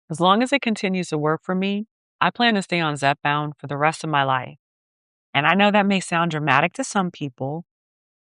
As long as it continues to work for me, I plan to stay on Zepbound for the rest of my life. And I know that may sound dramatic to some people,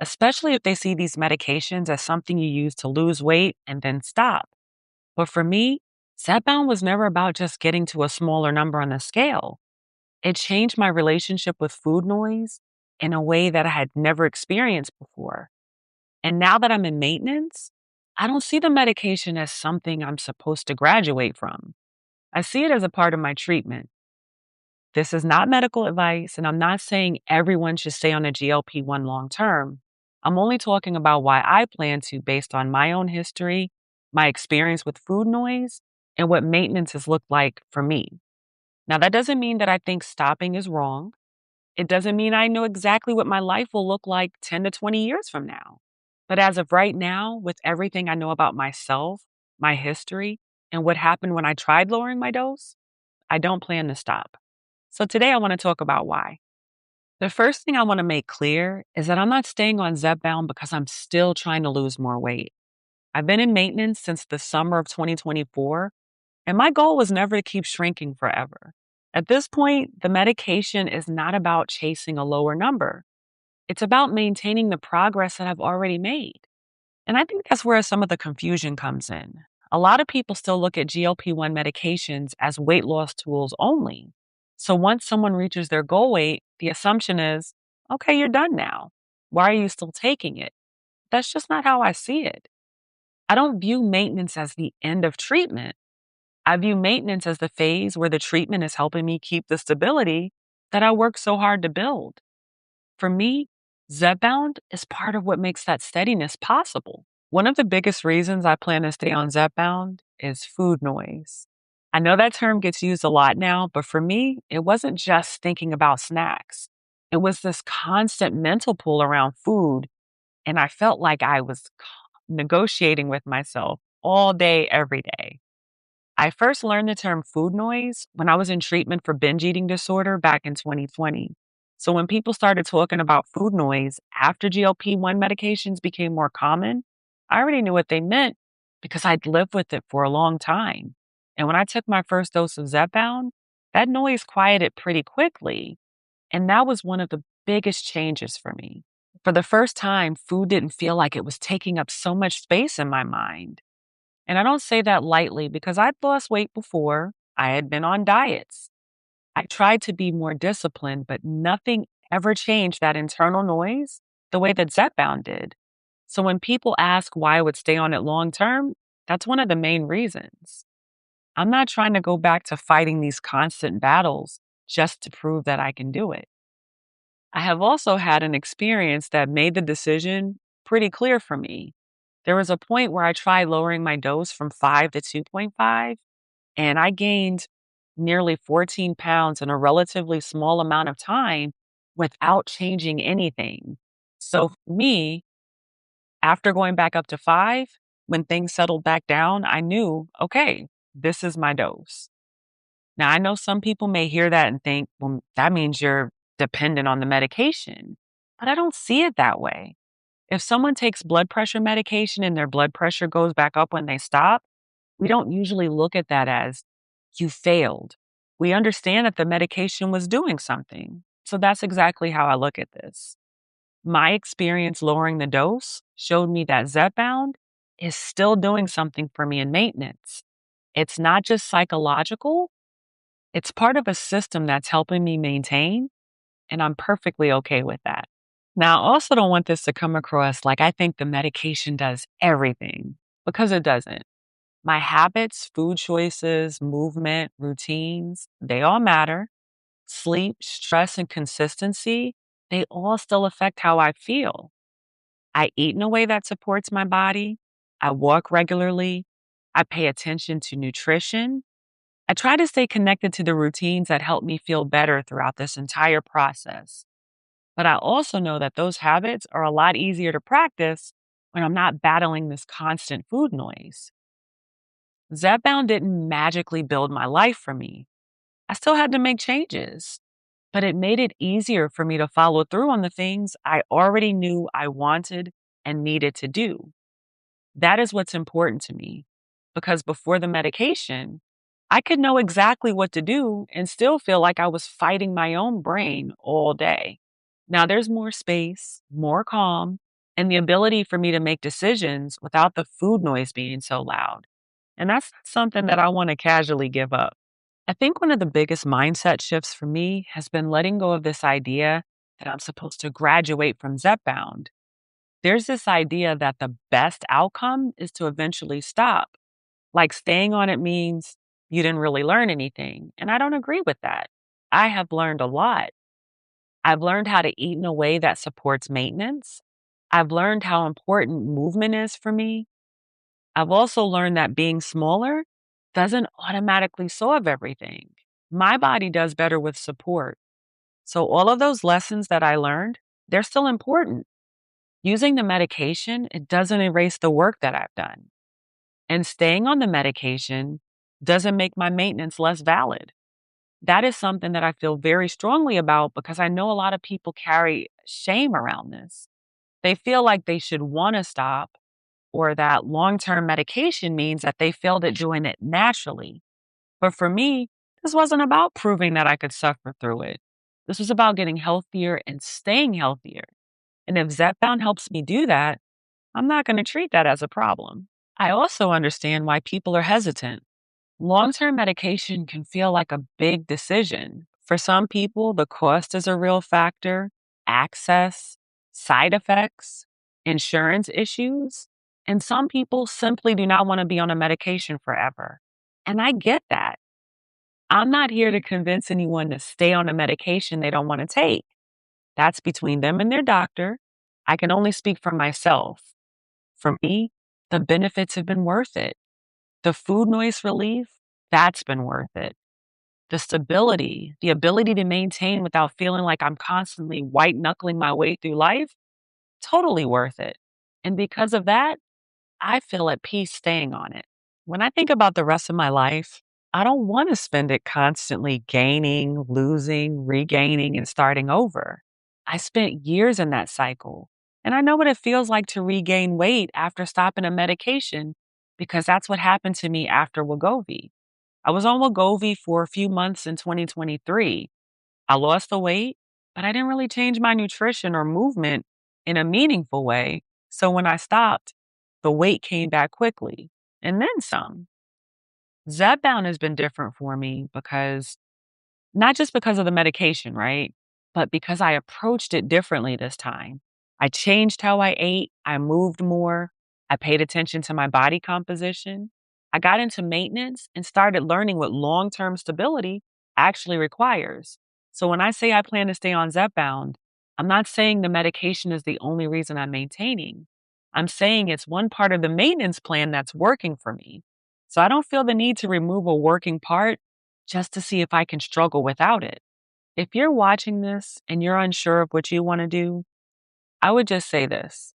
especially if they see these medications as something you use to lose weight and then stop. But for me, Zepbound was never about just getting to a smaller number on the scale. It changed my relationship with food noise in a way that I had never experienced before. And now that I'm in maintenance, I don't see the medication as something I'm supposed to graduate from. I see it as a part of my treatment. This is not medical advice, and I'm not saying everyone should stay on a GLP-1 long term. I'm only talking about why I plan to based on my own history, my experience with food noise, and what maintenance has looked like for me. Now, that doesn't mean that I think stopping is wrong. It doesn't mean I know exactly what my life will look like 10 to 20 years from now. But as of right now, with everything I know about myself, my history, and what happened when I tried lowering my dose, I don't plan to stop. So today I want to talk about why. The first thing I want to make clear is that I'm not staying on Zepbound because I'm still trying to lose more weight. I've been in maintenance since the summer of 2024, and my goal was never to keep shrinking forever. At this point, the medication is not about chasing a lower number. It's about maintaining the progress that I've already made. And I think that's where some of the confusion comes in. A lot of people still look at GLP-1 medications as weight loss tools only. So once someone reaches their goal weight, the assumption is, okay, you're done now. Why are you still taking it? That's just not how I see it. I don't view maintenance as the end of treatment. I view maintenance as the phase where the treatment is helping me keep the stability that I worked so hard to build. For me, Zepbound is part of what makes that steadiness possible. One of the biggest reasons I plan to stay on Zepbound is food noise. I know that term gets used a lot now, but for me, it wasn't just thinking about snacks. It was this constant mental pull around food, and I felt like I was negotiating with myself all day, every day. I first learned the term food noise when I was in treatment for binge eating disorder back in 2020. So when people started talking about food noise after GLP-1 medications became more common, I already knew what they meant because I'd lived with it for a long time. And when I took my first dose of Zepbound, that noise quieted pretty quickly. And that was one of the biggest changes for me. For the first time, food didn't feel like it was taking up so much space in my mind. And I don't say that lightly because I'd lost weight before. I had been on diets. I tried to be more disciplined, but nothing ever changed that internal noise the way that Zepbound did. So when people ask why I would stay on it long term, that's one of the main reasons. I'm not trying to go back to fighting these constant battles just to prove that I can do it. I have also had an experience that made the decision pretty clear for me. There was a point where I tried lowering my dose from 5 to 2.5, and I gained nearly 14 pounds in a relatively small amount of time without changing anything. So for me, after going back up to 5, when things settled back down, I knew, okay, this is my dose. Now, I know some people may hear that and think, well, that means you're dependent on the medication, but I don't see it that way. If someone takes blood pressure medication and their blood pressure goes back up when they stop, we don't usually look at that as you failed. We understand that the medication was doing something. So that's exactly how I look at this. My experience lowering the dose showed me that Zepbound is still doing something for me in maintenance. It's not just psychological, it's part of a system that's helping me maintain, and I'm perfectly okay with that. Now, I also don't want this to come across like I think the medication does everything, because it doesn't. My habits, food choices, movement, routines, they all matter. Sleep, stress, and consistency, they all still affect how I feel. I eat in a way that supports my body. I walk regularly. I pay attention to nutrition. I try to stay connected to the routines that help me feel better throughout this entire process. But I also know that those habits are a lot easier to practice when I'm not battling this constant food noise. Zepbound didn't magically build my life for me. I still had to make changes, but it made it easier for me to follow through on the things I already knew I wanted and needed to do. That is what's important to me because before the medication, I could know exactly what to do and still feel like I was fighting my own brain all day. Now there's more space, more calm, and the ability for me to make decisions without the food noise being so loud. And that's not something that I want to casually give up. I think one of the biggest mindset shifts for me has been letting go of this idea that I'm supposed to graduate from Zepbound. There's this idea that the best outcome is to eventually stop. Like staying on it means you didn't really learn anything. And I don't agree with that. I have learned a lot. I've learned how to eat in a way that supports maintenance. I've learned how important movement is for me. I've also learned that being smaller doesn't automatically solve everything. My body does better with support. So, all of those lessons that I learned, they're still important. Using the medication, it doesn't erase the work that I've done. And staying on the medication doesn't make my maintenance less valid. That is something that I feel very strongly about because I know a lot of people carry shame around this. They feel like they should want to stop or that long term medication means that they failed at doing it naturally. But for me, this wasn't about proving that I could suffer through it. This was about getting healthier and staying healthier. And if Zepbound helps me do that, I'm not going to treat that as a problem. I also understand why people are hesitant. Long term medication can feel like a big decision. For some people, the cost is a real factor, access, side effects, insurance issues. And some people simply do not want to be on a medication forever. And I get that. I'm not here to convince anyone to stay on a medication they don't want to take. That's between them and their doctor. I can only speak for myself. For me, the benefits have been worth it. The food noise relief, that's been worth it. The stability, the ability to maintain without feeling like I'm constantly white knuckling my way through life, totally worth it. And because of that, I feel at peace staying on it. When I think about the rest of my life, I don't want to spend it constantly gaining, losing, regaining, and starting over. I spent years in that cycle, and I know what it feels like to regain weight after stopping a medication because that's what happened to me after Wegovy. I was on Wegovy for a few months in 2023. I lost the weight, but I didn't really change my nutrition or movement in a meaningful way. So when I stopped, the weight came back quickly and then some. Zepbound has been different for me because not just because of the medication, right? But because I approached it differently this time. I changed how I ate, I moved more, I paid attention to my body composition. I got into maintenance and started learning what long term stability actually requires. So when I say I plan to stay on Zepbound, I'm not saying the medication is the only reason I'm maintaining. I'm saying it's one part of the maintenance plan that's working for me. So I don't feel the need to remove a working part just to see if I can struggle without it. If you're watching this and you're unsure of what you want to do, I would just say this.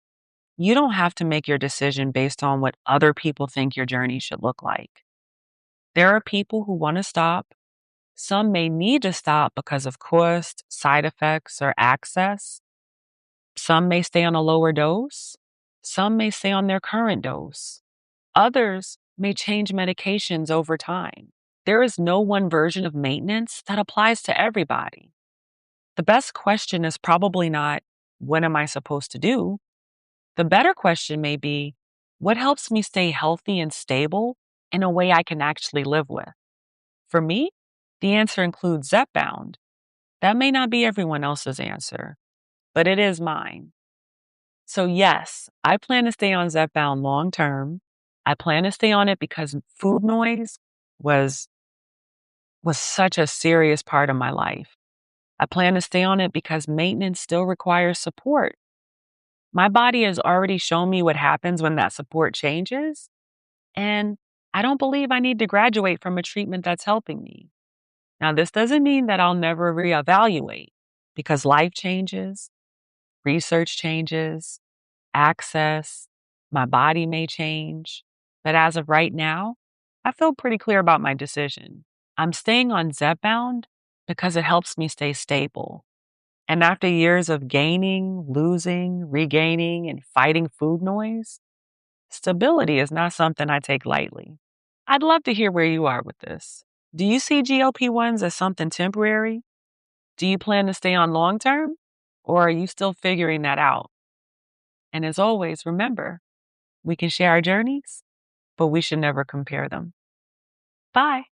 You don't have to make your decision based on what other people think your journey should look like. There are people who want to stop. Some may need to stop because of cost, side effects, or access. Some may stay on a lower dose. Some may stay on their current dose. Others may change medications over time. There is no one version of maintenance that applies to everybody. The best question is probably not, what am I supposed to do? The better question may be, what helps me stay healthy and stable in a way I can actually live with? For me, the answer includes Zepbound. That may not be everyone else's answer, but it is mine. So yes, I plan to stay on Zepbound long term. I plan to stay on it because food noise was was such a serious part of my life. I plan to stay on it because maintenance still requires support. My body has already shown me what happens when that support changes, and I don't believe I need to graduate from a treatment that's helping me. Now, this doesn't mean that I'll never reevaluate because life changes, research changes, access, my body may change. But as of right now, I feel pretty clear about my decision. I'm staying on Zepbound because it helps me stay stable. And after years of gaining, losing, regaining, and fighting food noise, stability is not something I take lightly. I'd love to hear where you are with this. Do you see GLP-1s as something temporary? Do you plan to stay on long term? Or are you still figuring that out? And as always, remember, we can share our journeys, but we should never compare them. Bye.